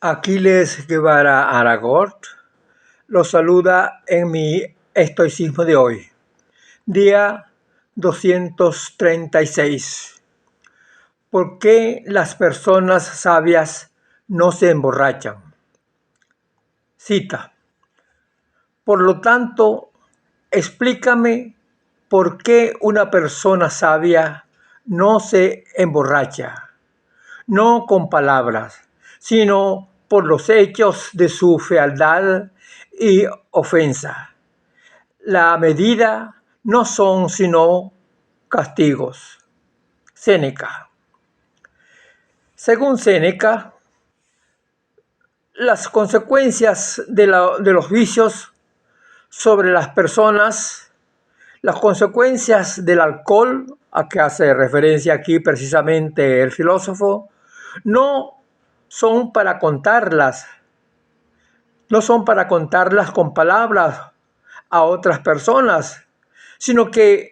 Aquiles Guevara Aragort los saluda en mi estoicismo de hoy, día 236. ¿Por qué las personas sabias no se emborrachan? Cita. Por lo tanto, explícame por qué una persona sabia no se emborracha, no con palabras, sino por los hechos de su fealdad y ofensa. La medida no son sino castigos. Séneca. Según Séneca, las consecuencias de los vicios sobre las personas, las consecuencias del alcohol, a que hace referencia aquí precisamente el filósofo, no son para contarlas con palabras a otras personas, sino que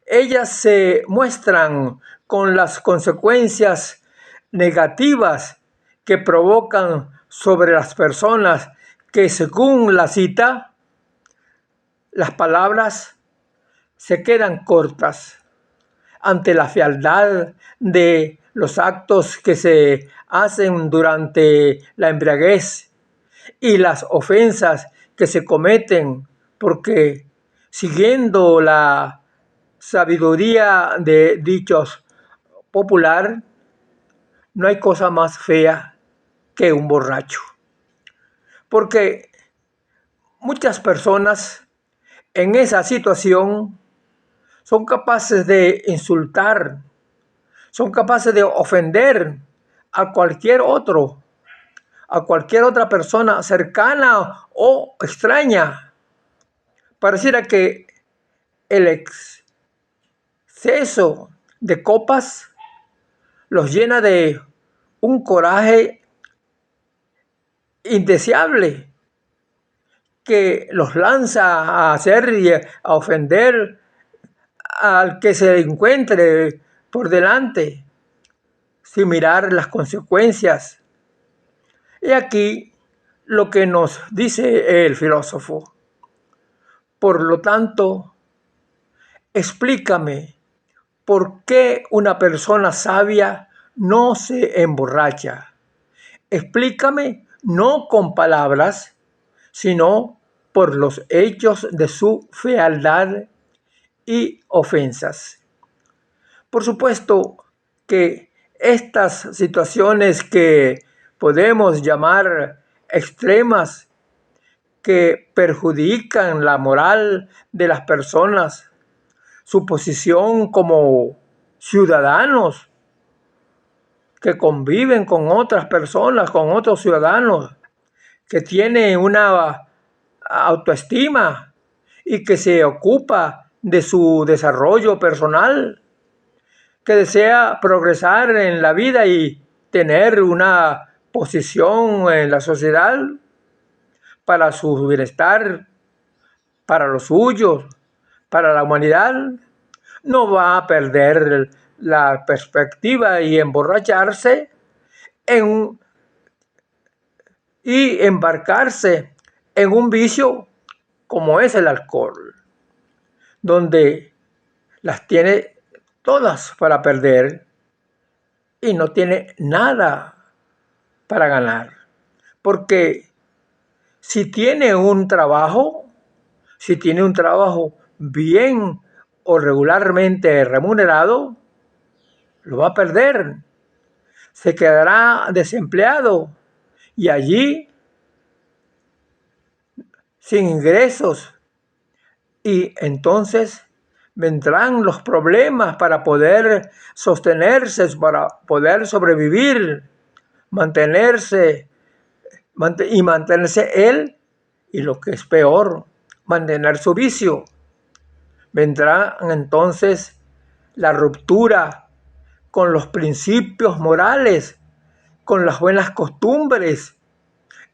ellas se muestran con las consecuencias negativas que provocan sobre las personas que, según la cita, las palabras se quedan cortas ante la fealdad de los actos que se hacen durante la embriaguez y las ofensas que se cometen, porque siguiendo la sabiduría de dichos popular, no hay cosa más fea que un borracho. Porque muchas personas en esa situación son capaces de insultar, son capaces de ofender a cualquier otra persona cercana o extraña. Pareciera que el exceso de copas los llena de un coraje indeseable que los lanza a hacer y a ofender al que se encuentre por delante sin mirar las consecuencias. Y aquí lo que nos dice el filósofo. Por lo tanto, explícame por qué una persona sabia no se emborracha. Explícame no con palabras, sino por los hechos de su fealdad y ofensas. Por supuesto que estas situaciones que podemos llamar extremas, que perjudican la moral de las personas, su posición como ciudadanos que conviven con otras personas, con otros ciudadanos, que tienen una autoestima y que se ocupa de su desarrollo personal, que desea progresar en la vida y tener una posición en la sociedad para su bienestar, para los suyos, para la humanidad, no va a perder la perspectiva y emborracharse y embarcarse en un vicio como es el alcohol, donde las tiene todas para perder y no tiene nada para ganar. Porque si tiene un trabajo bien o regularmente remunerado, lo va a perder. Se quedará desempleado y allí sin ingresos. Y entonces vendrán los problemas para poder sostenerse, para poder sobrevivir, mantenerse él, y lo que es peor, mantener su vicio. Vendrá entonces la ruptura con los principios morales, con las buenas costumbres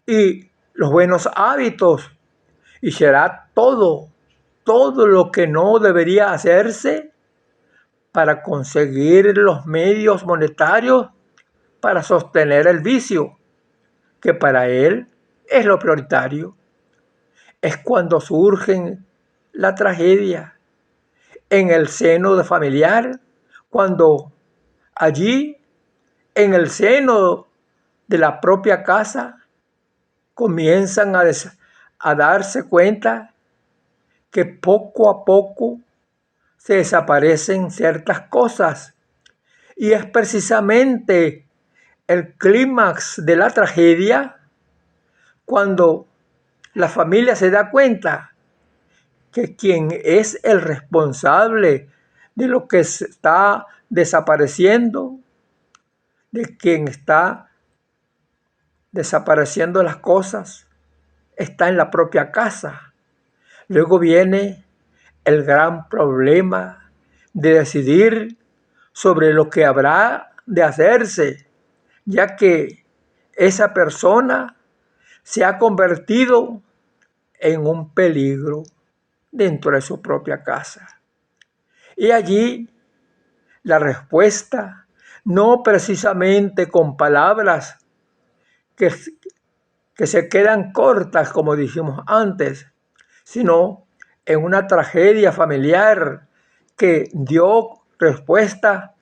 y los buenos hábitos, y será todo lo que no debería hacerse para conseguir los medios monetarios para sostener el vicio. que para él es lo prioritario. Es cuando surge la tragedia en el seno familiar, cuando allí, en el seno de la propia casa, comienzan a darse cuenta que poco a poco se desaparecen ciertas cosas. Y es precisamente el clímax de la tragedia cuando la familia se da cuenta que quien es el responsable de lo que se está desapareciendo, de quien está desapareciendo las cosas, está en la propia casa. Luego viene el gran problema de decidir sobre lo que habrá de hacerse, ya que esa persona se ha convertido en un peligro dentro de su propia casa. Y allí la respuesta, no precisamente con palabras que, que se quedan cortas, como dijimos antes, sino en una tragedia familiar que dio respuesta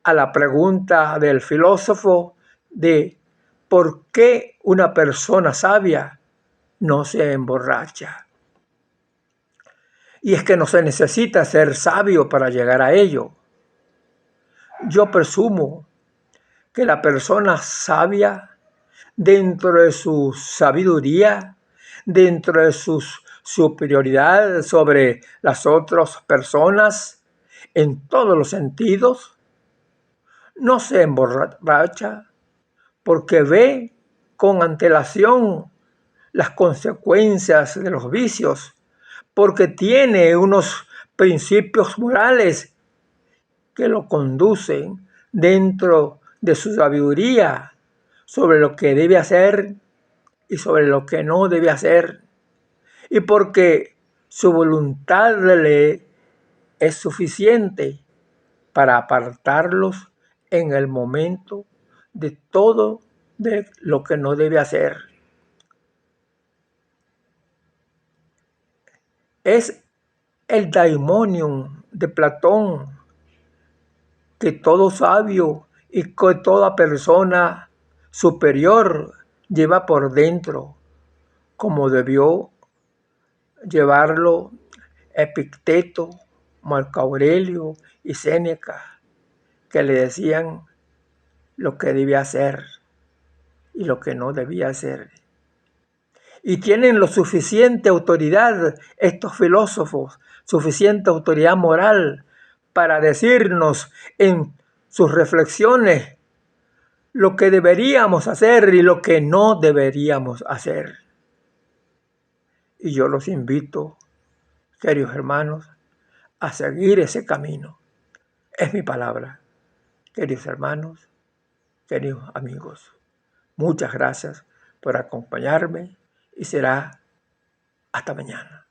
a la pregunta del filósofo de por qué una persona sabia no se emborracha. Y es que no se necesita ser sabio para llegar a ello. Yo presumo que la persona sabia, dentro de su sabiduría, dentro de su superioridad sobre las otras personas, en todos los sentidos, no se emborracha porque ve con antelación las consecuencias de los vicios, porque tiene unos principios morales que lo conducen dentro de su sabiduría sobre lo que debe hacer y sobre lo que no debe hacer, y porque su voluntad le es suficiente para apartarlos en el momento de todo de lo que no debe hacer. Es el daimonium de Platón que todo sabio y que toda persona superior lleva por dentro, como debió llevarlo Epicteto, Marco Aurelio y Séneca, que le decían lo que debía hacer y lo que no debía hacer. Y tienen lo suficiente autoridad estos filósofos, suficiente autoridad moral para decirnos en sus reflexiones lo que deberíamos hacer y lo que no deberíamos hacer. Y yo los invito, queridos hermanos, a seguir ese camino. Es mi palabra, queridos hermanos, queridos amigos. Muchas gracias por acompañarme y será hasta mañana.